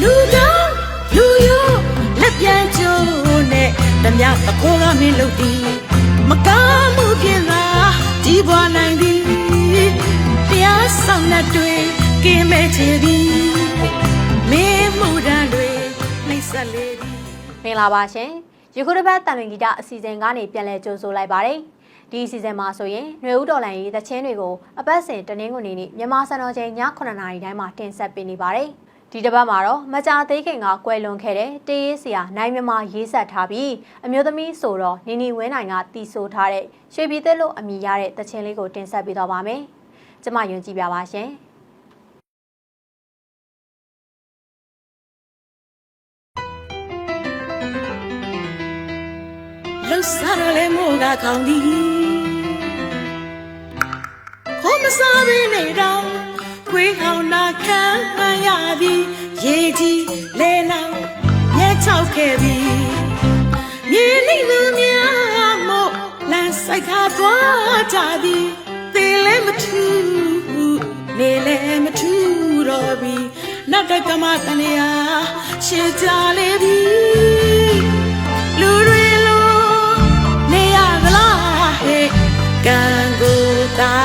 လူကောင်းလူရိုးလက်ပြန်ကျိုးနဲ့တမတခိုးကမင်းလုပ်သည်မကောင်းမှုပြင်သာကြီးပွားနိုင်သည်တရားဆောင်တဲ့တွေကင်းမဲ့ချေသည်မင်းမှုတန်တွေနှိမ့်ဆက်လေသည်မင်္ဂလာပါရှင်ယခုတစ်ပတ်တန်လွင်ဂီတအစီအစဉ်ကနေပြန်လည်ကြိုဆိုလိုက်ပါတယ်ဒီအစီအစဉ်မှာဆိုရင်ຫນွေဦးတော်လှန်ရေးသချင်းတွေကိုအပတ်စဉ်တနင်္ဂနွေနေ့မြန်မာစံတော်ချိန်ည9:00 နာရီတိုင်းမှာတင်ဆက်ပေးနေပါတယ်ဒီတစ်ပတ်မှာတော့မကြာသေးခင်ကကွယ်လွန်ခဲ့တဲ့တေးရေးဆရာနိုင်မြမရေးဆက်ထားပြီးအမျိုးသမီးဆိုတော့နီနီဝင်းနိုင်ကတီးဆိုထားတဲ့ရွှေပြည်သစ်လို့အမည်ရတဲ့သချင်းလေးကိုတင်ဆက်ပေးတော့ပါမယ်ကျမယွန်းကြည့်ပြပါရှင်လှစားရလဲမို့ကခေါင်းသည်ခေါ်မစားဘဲနေတော့ခွေးဟောင်းနာခံရသည်ရေကြီးလဲလောင်မြဲချောက်ခဲ့ပြီမြေလိမ့်လူများမို့လမ်းဆိုင်ခါသွားကြသည်သေလဲမထူးနေလဲမထူးတော့ပြီနောက်ကကမတန်ရရှေ့ကြလေပြီလူတွေကံကိုသာ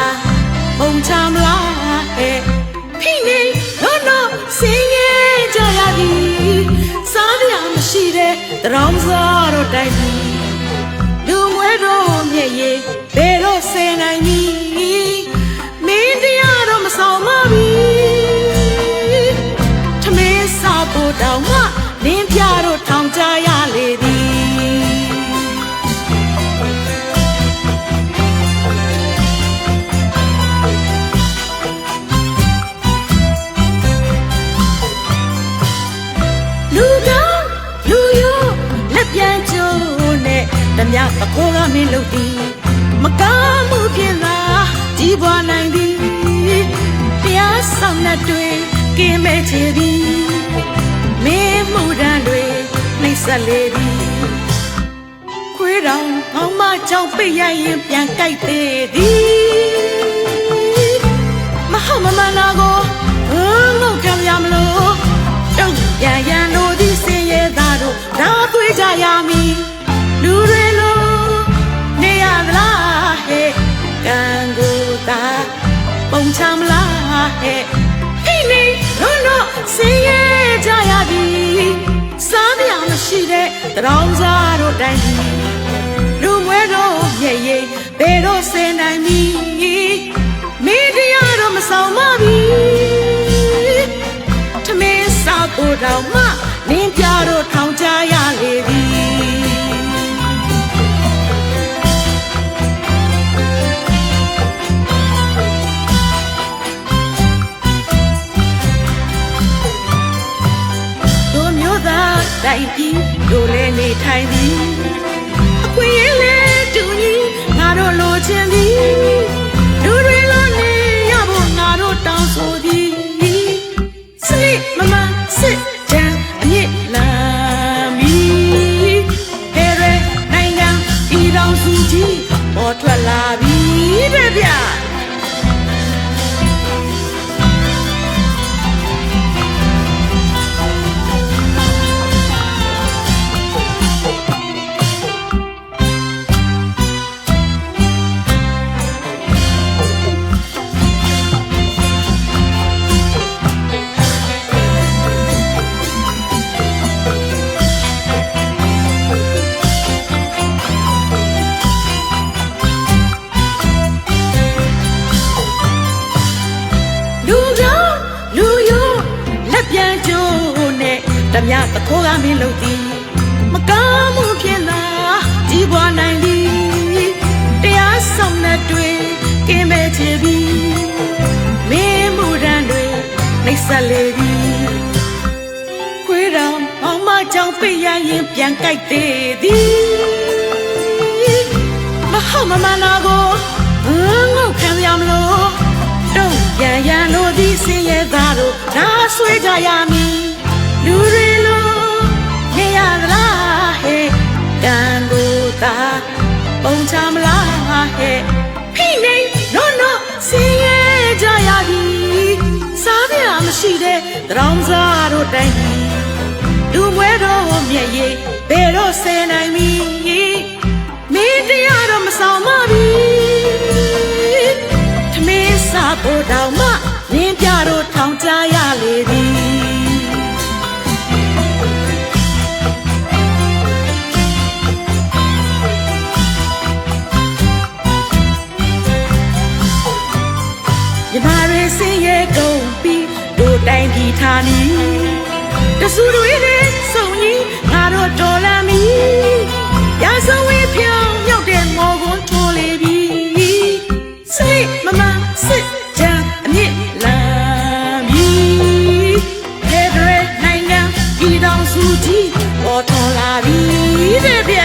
ပုံချမလားဟဲ့ဖိနေတော့စင်ရဲ့ကြရသည်စားရမရှိတဲ့တရောင်းစားတော့တိုက်ပြီလူမွဲတော့မြည့်ရဲ့ဘယ်တော့ဆယ်နိုင်ပြီမင်းတရားတော့မဆောင်မပြီထမင်းစားဖို့တောင်မှလင်းပြတော့ထောင်ကြရလေသည်တမတခိုးကမင်းလုပ်သည်မကောင်းမှုပြင်သာကြီးပွားနိုင်သည်တရားဆောင်တဲ့တွေကင်းမဲ့ချေသည်မင်းမှုတန်တွေနှိမ့်ဆက်လေသည်ခွေးတောင်ကောင်းမကြောင့်ပိတ်ရရင်ပြန်ကြိုက်သေးသည်မဟုတ်မမှန်လားကိုငုတ်ခံရမလို့တုံ့ပြန်ရန်လို့ဒီစင်ရဲ့သားတို့ဒါသွေးကြရမည်လူတွေလို့နေရသလားဟဲ့ကံကိုသာပုံချမလားဟဲ့ဖိနေတော့စင်ရဲ့ကြရပြီစားမရမရှိတဲ့တရောင်းစားတို့တိုင်းလူမွဲတော့ရဲ့ရဲ့ဘယ်တော့စင်နိုင်ပြီမင်းတရားတော့မဆောင်မပြီထမင်းစားကိုတော့မှနင်းပြတော့ထောင်ကြရလေသည်တိုင်းပြည်တို့လည်းနေထိုင်သည်အခွင့်အရေးလည်းတူညီငါတို့လိုချင်သည်လူတွေလိုနေရဖို့ငါတို့တောင်းဆိုသည်စလိမမစစ်တမ်းအမြင့်လာမည်ဟဲ့ရဲနိုင်ငံဤတော်စုကြီးပေါ်ထွက်လာပြီတဲ့ဗျတမတခိုးကမင်းလုပ်သည်မကောင်းမှုဖြစ်သာကြီးပွားနိုင်သည်တရားဆောင်တဲ့တွေကင်းမဲ့ချေသည်မင်းမှုတန်တွေနှိမ့်ဆက်လေသည်ခွေးတောင်ပေါင်းမကြောင့်ပိတ်ရရင်ပြန်ကြိုက်သေးသည်မဟုတ်မမှန်တော့ကိုငုတ်ခံရမလို့တုံ့ပြန်ရန်လို့ဒီစင်ရဲ့သားတို့ဒါဆွေးကြရမည်လူတွေလို့နေရသလားဟဲ့ကံကိုသာပုံချမလားဟဲ့ဖိနေတော့စင်ရဲ့ကြရပြီစားပြမရှိတဲ့တရောင်းစားတို့တိုင်း မြက်ရည်ဘယ်တော့ဆယ်နိုင်မီမင်းတရားတော့မဆောင်မပြီထမင်းစားဖို့တောင်မှနင်းပြတော့ထောင်ကြရလေသည်ဒီမာရင်းစင်ရဲ့ကုန်ပြီးတို့တိုင်းပြည်ထားနီတဆူတွေနဲ့စုံကြီးငါတို့တော်လာမီရာဇဝေးဖြောင်းရောက်တဲ့မော်ကွန်းထိုးလေပြီစိတ်မမစစ်ချမ်းအမြင့်လာပြီဟဲ့တဲ့နိုင်ငံပြည်တော်စုကြီးပေါ်ထွန်လာပြီတဲ့ဗျ